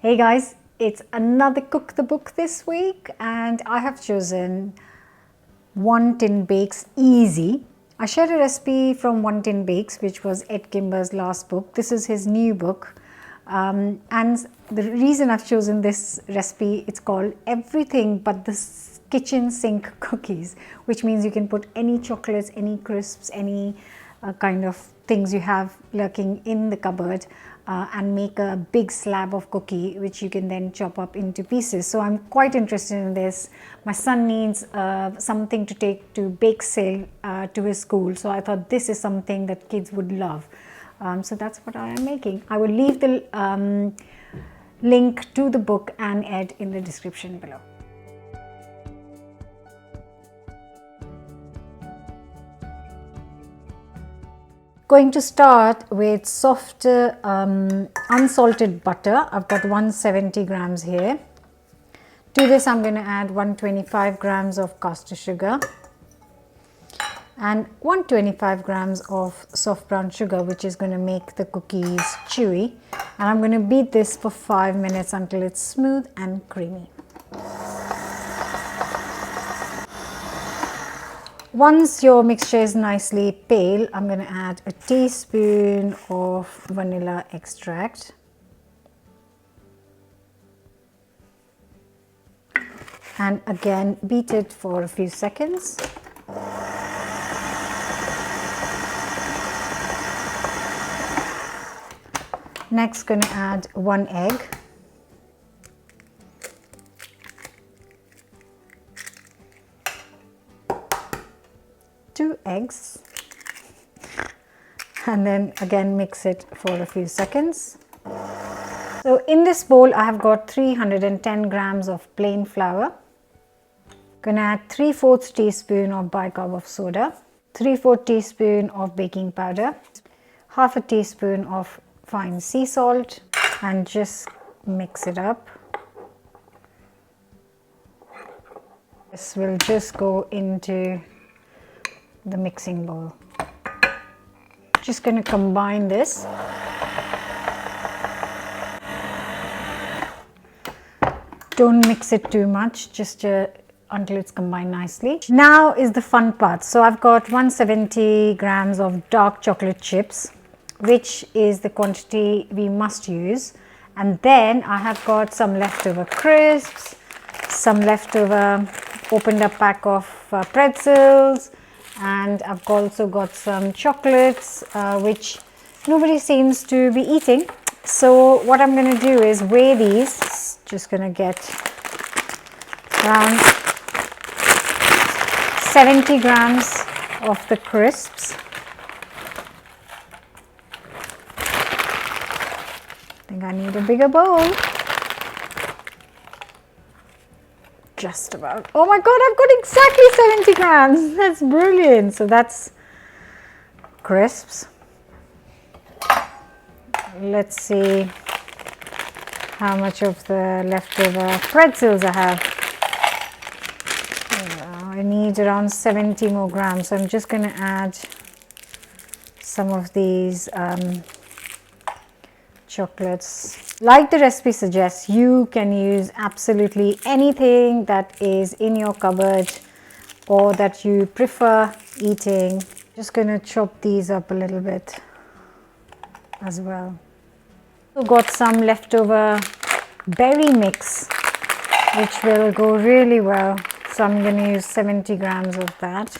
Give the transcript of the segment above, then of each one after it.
Hey guys, it's another Cook the Book this week and I have chosen One Tin Bakes Easy. I shared a recipe from One Tin Bakes, which was Edd Kimber's last book. This is his new book. And the reason I've chosen this recipe, it's called Everything But the Kitchen Sink Cookies, which means you can put any chocolates, any crisps, any kind of things you have lurking in the cupboard and make a big slab of cookie which you can then chop up into pieces. So I'm quite interested in this. My son needs something to take to bake sale to his school, so I thought this is something that kids would love. So that's what I am making. I will leave the link to the book and Edd in the description below. Going to start with soft unsalted butter. I've got 170 grams here. To this I'm going to add 125 grams of caster sugar and 125 grams of soft brown sugar, which is going to make the cookies chewy, and I'm going to beat this for 5 minutes until it's smooth and creamy. Once your mixture is nicely pale, I'm going to add a teaspoon of vanilla extract and again beat it for a few seconds. Next, going to add 1 egg. Two eggs, and then again mix it for a few seconds. So in this bowl I have got 310 grams of plain flour. Gonna add 3/4 teaspoon of bicarb of soda, 3/4 teaspoon of baking powder, half a teaspoon of fine sea salt, and just mix it up. This will just go into the mixing bowl. Just going to combine this. Don't mix it too much, just until it's combined nicely. Now is the fun part. So I've got 170 grams of dark chocolate chips, which is the quantity we must use. And then I have got some leftover crisps, some leftover opened up pack of pretzels, and I've also got some chocolates which nobody seems to be eating. So what I'm going to do is weigh these. Just going to get around 70 grams of the crisps. I think I need a bigger bowl. Just about. Oh my god, I've got exactly 70 grams. That's brilliant. So that's crisps. Let's see how much of the leftover pretzels I have. I need around 70 more grams. So I'm just going to add some of these chocolates. Like the recipe suggests, you can use absolutely anything that is in your cupboard or that you prefer eating. Just going to chop these up a little bit as well. Also got some leftover berry mix which will go really well, so I'm going to use 70 grams of that.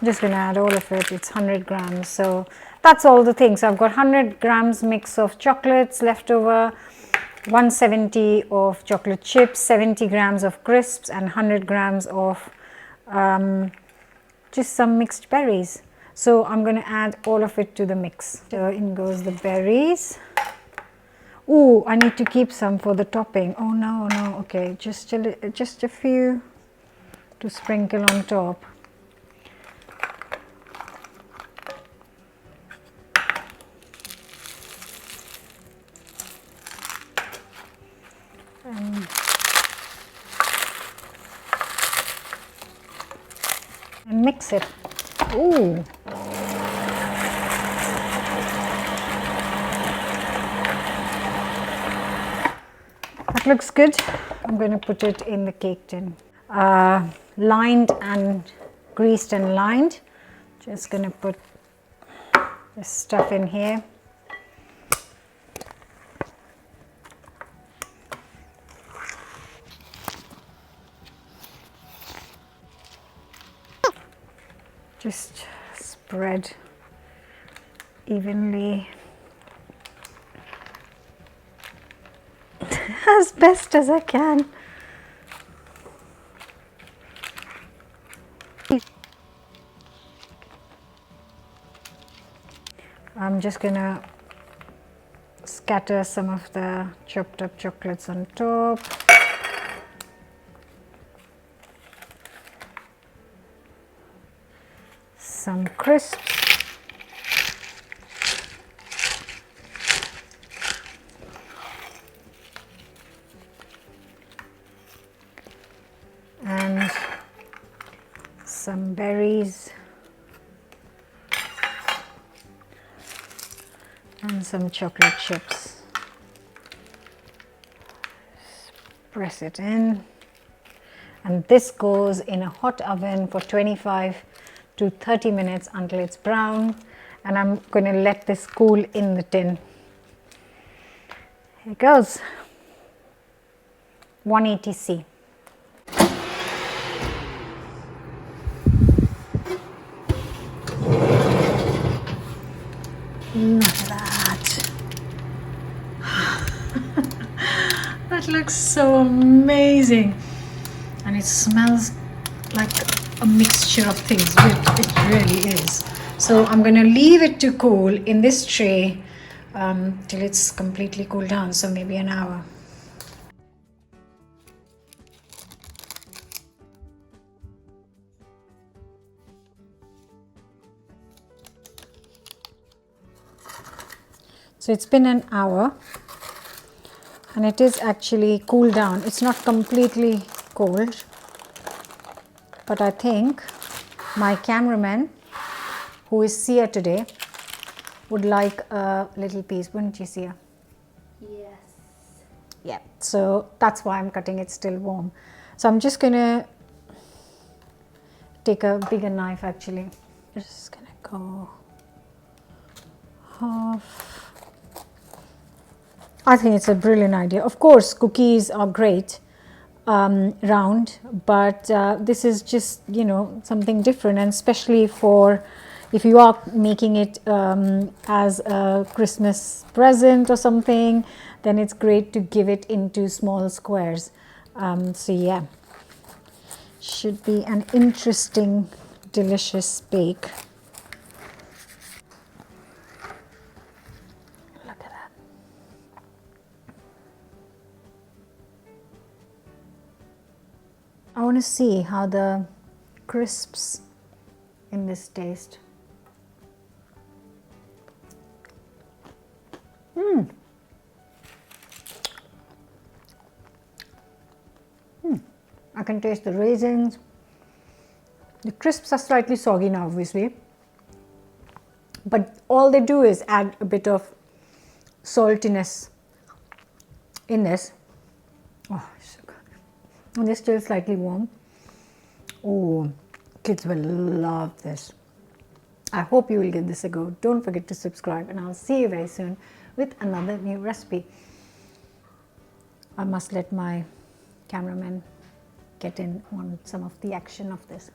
I'm just going to add all of it. It's 100 grams, so that's all the things. So I've got 100 grams mix of chocolates leftover, 170 of chocolate chips, 70 grams of crisps, and 100 grams of just some mixed berries. So I'm going to add all of it to the mix. So in goes the berries. Oh, I need to keep some for the topping. Oh no, no, okay, just a few to sprinkle on top. And mix it. Ooh. That looks good. I'm going to put it in the cake tin. Lined and greased and lined. Just going to put this stuff in here. Just spread evenly as best as I can. I'm just gonna scatter some of the chopped up chocolates on top. Some crisps. And some berries. And some chocolate chips. Press it in. And this goes in a hot oven for 25 to 30 minutes until it's brown. And I'm going to let this cool in the tin. Here it goes. 180°C. Look at that. That looks so amazing. And it smells like a mixture of things. It really is. So I'm going to leave it to cool in this tray till it's completely cooled down. So maybe an hour. So it's been an hour and it is actually cooled down. It's not completely cold, but I think my cameraman, who is Sia today, would like a little piece, wouldn't you, Sia? Yes. Yeah, so that's why I'm cutting it still warm. So I'm just gonna take a bigger knife actually. Just gonna go half. I think it's a brilliant idea. Of course, cookies are great round, but this is just, you know, something different, and especially for if you are making it as a Christmas present or something, then it's great to give it into small squares. So yeah, should be an interesting, delicious bake. Look at that. I want to see how the crisps in this taste. I can taste the raisins. The crisps are slightly soggy now, obviously, but all they do is add a bit of saltiness in this. Oh, so good. And they're still slightly warm. Oh, kids will love this. I hope you will give this a go. Don't forget to subscribe, and I'll see you very soon with another new recipe. I must let my cameraman get in on some of the action of this.